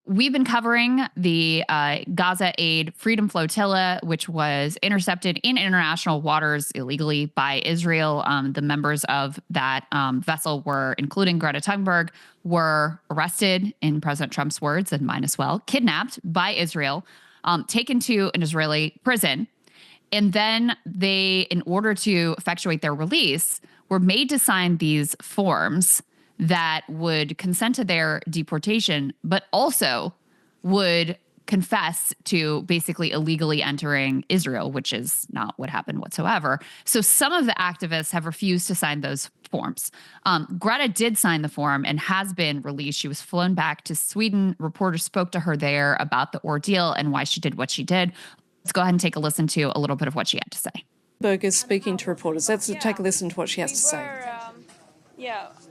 we've been covering the Gaza Aid Freedom Flotilla, which was intercepted in international waters illegally by Israel. The members of that vessel were, including Greta Thunberg, were arrested, in President Trump's words, and mine as well, kidnapped by Israel, taken to an Israeli prison. And then they, in order to effectuate their release, were made to sign these forms that would consent to their deportation, but also would confess to basically illegally entering Israel, which is not what happened whatsoever. So some of the activists have refused to sign those forms. Greta did sign the form and has been released. She was flown back to Sweden. Reporters spoke to her there about the ordeal and why she did what she did. Let's go ahead and take a listen to a little bit of what she had to say. Thunberg is speaking to reporters. Let's take a listen to what she has to say.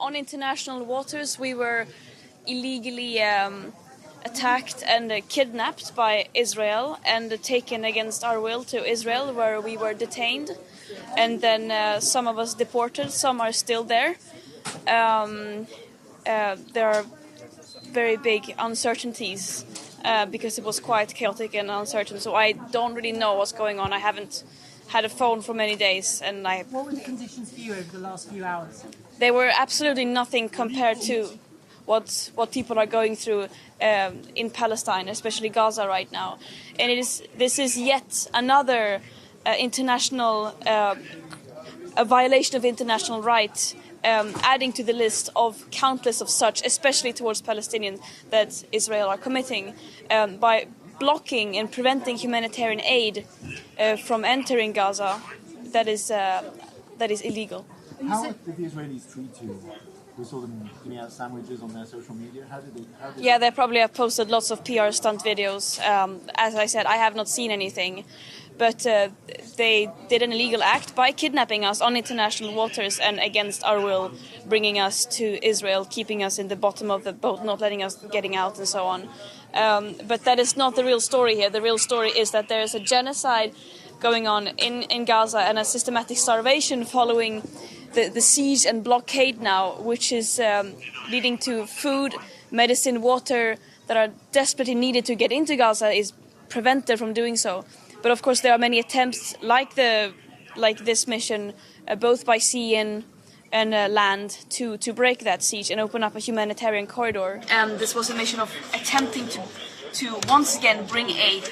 On international waters, we were illegally attacked and kidnapped by Israel and taken against our will to Israel, where we were detained. And then some of us deported, some are still there. There are very big uncertainties because it was quite chaotic and uncertain. So I don't really know what's going on. I haven't had a phone for many days. What were the conditions for you over the last few hours? They were absolutely nothing compared to what people are going through in Palestine, especially Gaza right now. And this is yet another international a violation of international rights, adding to the list of countless of such, especially towards Palestinians, that Israel are committing by blocking and preventing humanitarian aid from entering Gaza. That is illegal. How did the Israelis treat you? We saw them giving out sandwiches on their social media. How did Yeah, they probably have posted lots of PR stunt videos. As I said, I have not seen anything. But they did an illegal act by kidnapping us on international waters and against our will, bringing us to Israel, keeping us in the bottom of the boat, not letting us getting out and so on. But that is not the real story here. The real story is that there is a genocide going on in Gaza and a systematic starvation following the siege and blockade now, which is leading to food, medicine, water that are desperately needed to get into Gaza is prevented from doing so. But of course, there are many attempts like this mission, both by sea and land, to break that siege and open up a humanitarian corridor. And this was a mission of attempting to once again bring aid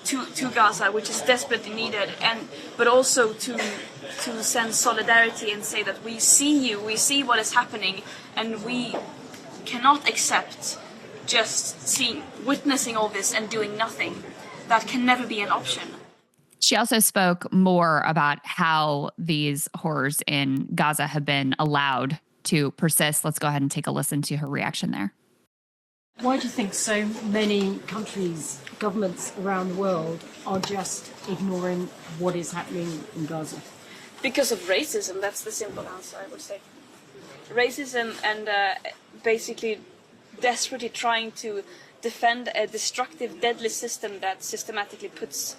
to Gaza, which is desperately needed, but also to send solidarity and say that we see you, we see what is happening, and we cannot accept just witnessing all this and doing nothing. That can never be an option. She also spoke more about how these horrors in Gaza have been allowed to persist. Let's go ahead and take a listen to her reaction there. Why do you think so many countries, governments around the world are just ignoring what is happening in Gaza? Because of racism, that's the simple answer, I would say. Racism and basically desperately trying to defend a destructive, deadly system that systematically puts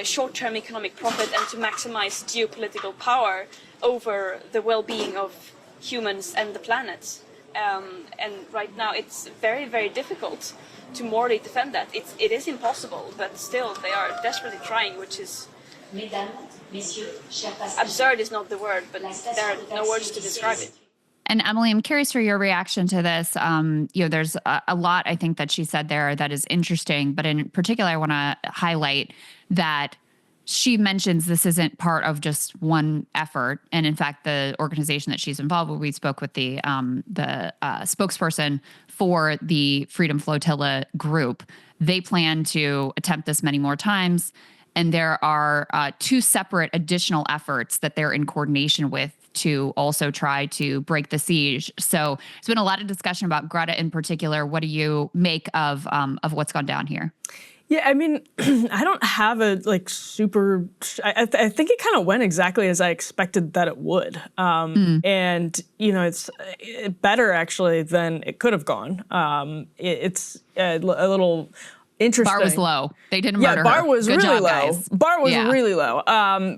short-term economic profit and to maximize geopolitical power over the well-being of humans and the planet. And right now it's very, very difficult to morally defend that. It is impossible, but still they are desperately trying, which is... absurd is not the word, but there are no words to describe it. And Emily, I'm curious for your reaction to this. There's a lot, I think, that she said there that is interesting. But in particular, I want to highlight that she mentions this isn't part of just one effort. And in fact, the organization that she's involved with, we spoke with the spokesperson for the Freedom Flotilla group. They plan to attempt this many more times. And there are two separate additional efforts that they're in coordination with to also try to break the siege. So there's been a lot of discussion about Greta in particular. What do you make of what's gone down here? Yeah, I mean, I don't have a super. I think it kind of went exactly as I expected that it would, and it's better actually than it could have gone. It's a little interesting. Bar was low. They didn't murder her. Bar was Good really job, low. guys. Bar was really low.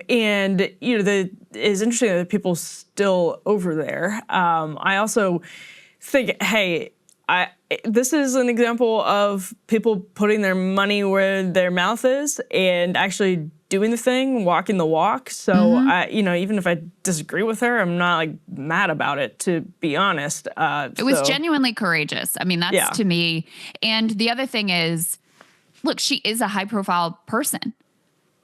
And it's interesting that people still over there. I also think, hey, this is an example of people putting their money where their mouth is and actually doing the thing, walking the walk. So even if I disagree with her, I'm not like mad about it, to be honest. It was genuinely courageous. I mean, that's to me. And the other thing is, look, she is a high profile person.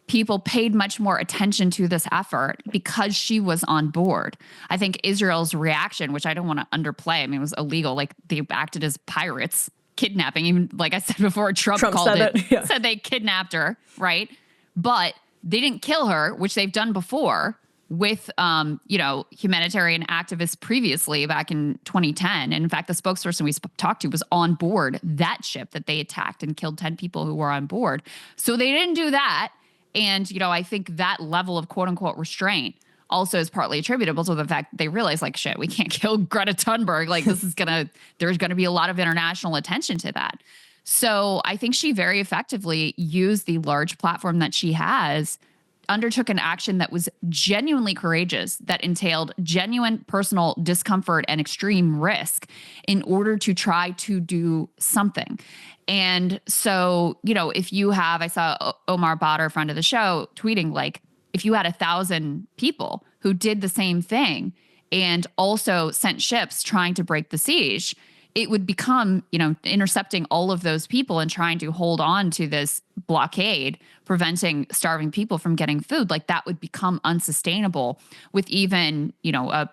People paid much more attention to this effort because she was on board. I think Israel's reaction, which I don't want to underplay, I mean, it was illegal. Like, they acted as pirates, kidnapping. Even like I said before, Trump called it, said they kidnapped her, right? But they didn't kill her, which they've done before with, humanitarian activists previously back in 2010. And in fact, the spokesperson we talked to was on board that ship that they attacked and killed 10 people who were on board. So they didn't do that. And, I think that level of quote unquote restraint also is partly attributable to the fact that they realize, like, shit, we can't kill Greta Thunberg. Like, there's going to be a lot of international attention to that. So I think she very effectively used the large platform that she has, undertook an action that was genuinely courageous, that entailed genuine personal discomfort and extreme risk in order to try to do something. And so, if you have, I saw Omar Badr, friend of the show, tweeting, like, if you had 1,000 people who did the same thing and also sent ships trying to break the siege, it would become, intercepting all of those people and trying to hold on to this blockade, preventing starving people from getting food. Like, that would become unsustainable with even, a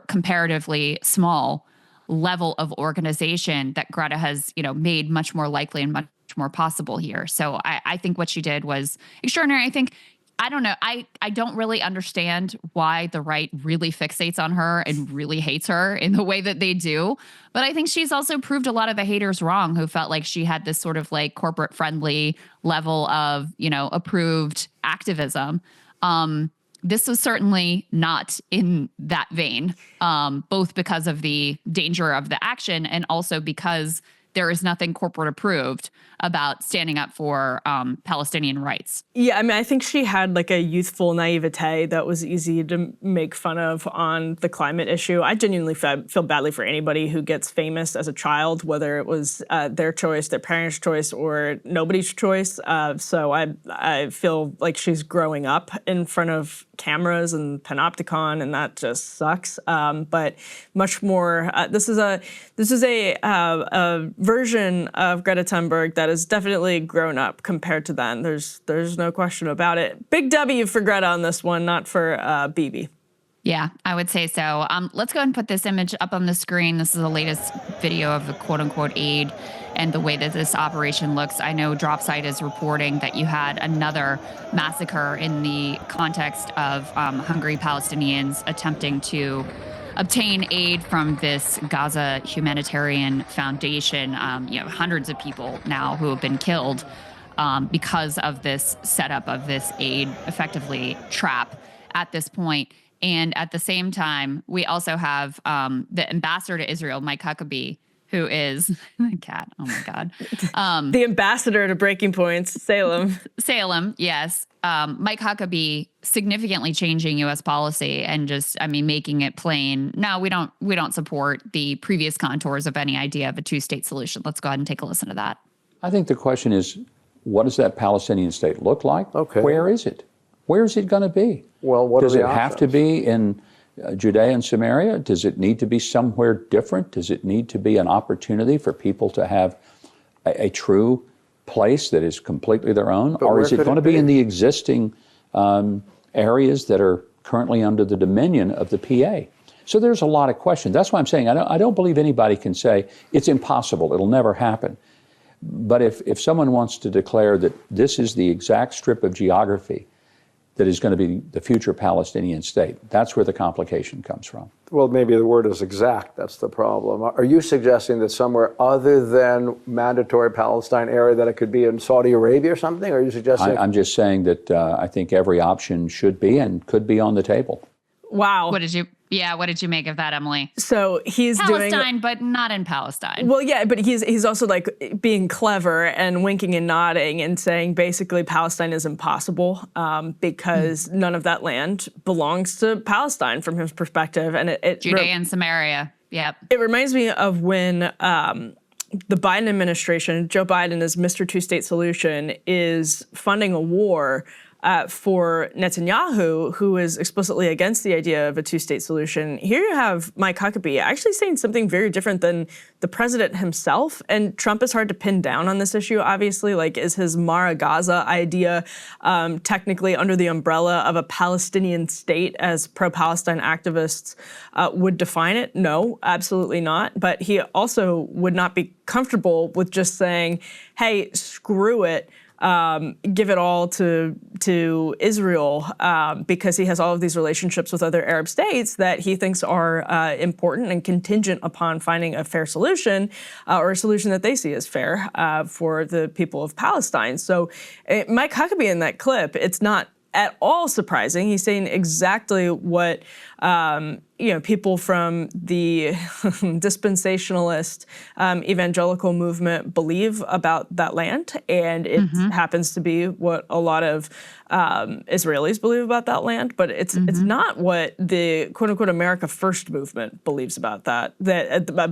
comparatively small level of organization that Greta has, made much more likely and much more possible here. So I think what she did was extraordinary. I don't know. I don't really understand why the right really fixates on her and really hates her in the way that they do. But I think she's also proved a lot of the haters wrong, who felt like she had this sort of like corporate friendly level of, approved activism. This was certainly not in that vein, both because of the danger of the action and also because there is nothing corporate approved about standing up for Palestinian rights. Yeah, I mean, I think she had like a youthful naivete that was easy to make fun of on the climate issue. I genuinely feel badly for anybody who gets famous as a child, whether it was their choice, their parents' choice, or nobody's choice. So I feel like she's growing up in front of cameras and panopticon, and that just sucks. But much more, this is a version of Greta Thunberg that is definitely grown up compared to then. There's no question about it. Big W for Greta on this one, not for Bibi. Yeah, I would say so. Let's go ahead and put this image up on the screen. This is the latest video of the quote-unquote aid and the way that this operation looks. I know Dropsite is reporting that you had another massacre in the context of hungry Palestinians attempting to obtain aid from this Gaza humanitarian foundation. Hundreds of people now who have been killed because of this setup of this aid, effectively trap at this point. And at the same time, we also have the ambassador to Israel, Mike Huckabee, who is the cat. Oh my God. The ambassador to Breaking Point's Salem. Salem, yes. Mike Huckabee significantly changing U.S. policy and just, making it plain. No, we don't support the previous contours of any idea of a two-state solution. Let's go ahead and take a listen to that. I think the question is, what does that Palestinian state look like? Okay. Where is it? Where is it going to be? Well, what does are it the have to be in Judea and Samaria? Does it need to be somewhere different? Does it need to be an opportunity for people to have a true place that is completely their own? Or is it going to be in the existing areas that are currently under the dominion of the PA? So there's a lot of questions. That's why I'm saying I don't believe anybody can say it's impossible, it'll never happen. But if someone wants to declare that this is the exact strip of geography that is going to be the future Palestinian state, that's where the complication comes from. Well, maybe the word is exact. That's the problem. Are you suggesting that somewhere other than mandatory Palestine area, that it could be in Saudi Arabia or something? Or are you suggesting? I'm just saying that I think every option should be and could be on the table. Wow. What did you make of that, Emily? So he's Palestine, but not in Palestine. Well, yeah, but he's also like being clever and winking and nodding and saying basically Palestine is impossible because none of that land belongs to Palestine from his perspective. And Judea and Samaria. Yep. It reminds me of when the Biden administration, Joe Biden as Mr. Two-State Solution, is funding a war for Netanyahu, who is explicitly against the idea of a two-state solution. Here you have Mike Huckabee actually saying something very different than the president himself. And Trump is hard to pin down on this issue, obviously. Like, is his Mara Gaza idea technically under the umbrella of a Palestinian state, as pro-Palestine activists would define it? No, absolutely not. But he also would not be comfortable with just saying, hey, screw it. Give it all to Israel because he has all of these relationships with other Arab states that he thinks are important and contingent upon finding a fair solution or a solution that they see as fair for the people of Palestine. So Mike Huckabee in that clip, it's not at all surprising. He's saying exactly what people from the dispensationalist evangelical movement believe about that land, and it happens to be what a lot of Israelis believe about that land. But it's not what the quote unquote America First movement believes about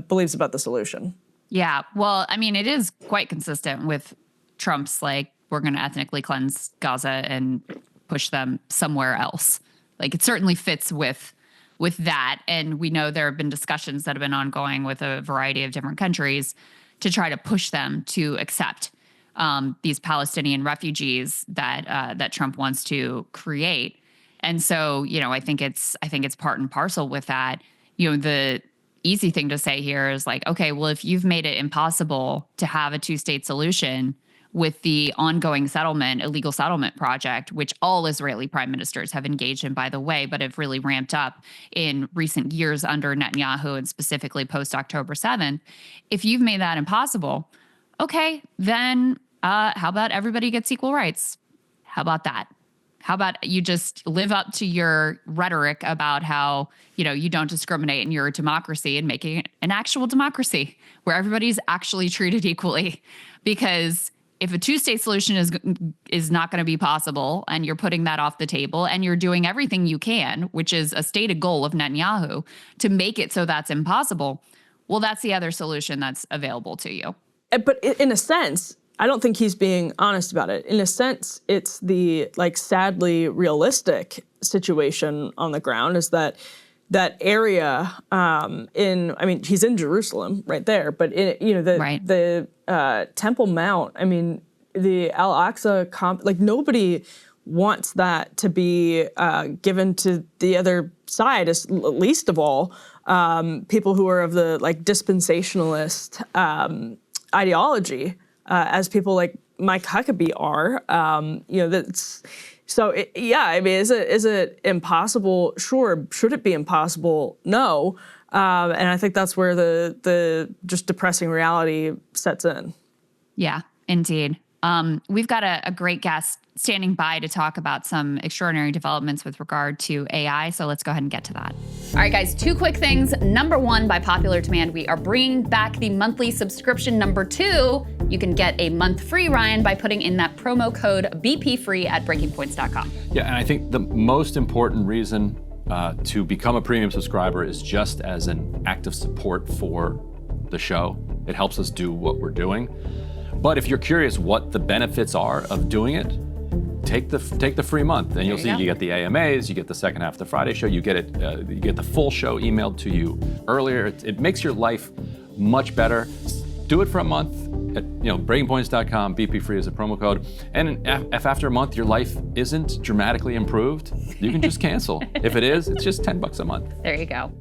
believes about the solution. Yeah, well, I mean, it is quite consistent with Trump's we're going to ethnically cleanse Gaza and push them somewhere else. It certainly fits with that. And we know there have been discussions that have been ongoing with a variety of different countries to try to push them to accept these Palestinian refugees that Trump wants to create. And so, I think it's part and parcel with that. The easy thing to say here is okay, well, if you've made it impossible to have a two-state solution with the ongoing illegal settlement project, which all Israeli prime ministers have engaged in, by the way, but have really ramped up in recent years under Netanyahu and specifically post-October 7th. If you've made that impossible, okay, then how about everybody gets equal rights? How about that? How about you just live up to your rhetoric about how, you don't discriminate and you're a democracy, and making it an actual democracy where everybody's actually treated equally? Because if a two-state solution is not going to be possible, and you're putting that off the table, and you're doing everything you can, which is a stated goal of Netanyahu, to make it so that's impossible, well, that's the other solution that's available to you. But in a sense, I don't think he's being honest about it. In a sense, it's the sadly realistic situation on the ground is that area he's in Jerusalem right there, but the Temple Mount, the Al-Aqsa nobody wants that to be given to the other side, least of all people who are of the dispensationalist ideology, as people like Mike Huckabee are. That's so. Is it impossible? Sure. Should it be impossible? No. And I think that's where the just depressing reality sets in. Yeah, indeed. We've got a great guest standing by to talk about some extraordinary developments with regard to AI. So let's go ahead and get to that. All right, guys, two quick things. Number one, by popular demand, we are bringing back the monthly subscription. Number two, you can get a month free, Ryan, by putting in that promo code BPFree at breakingpoints.com. Yeah, and I think the most important reason to become a premium subscriber is just as an act of support for the show. It helps us do what we're doing. But if you're curious what the benefits are of doing it, take the free month, and you'll see you get the AMAs, you get the second half of the Friday show, you get the full show emailed to you earlier. It makes your life much better. Do it for a month at breakingpoints.com. BP free is a promo code. And if after a month your life isn't dramatically improved, you can just cancel. If it is, it's just $10 a month. There you go.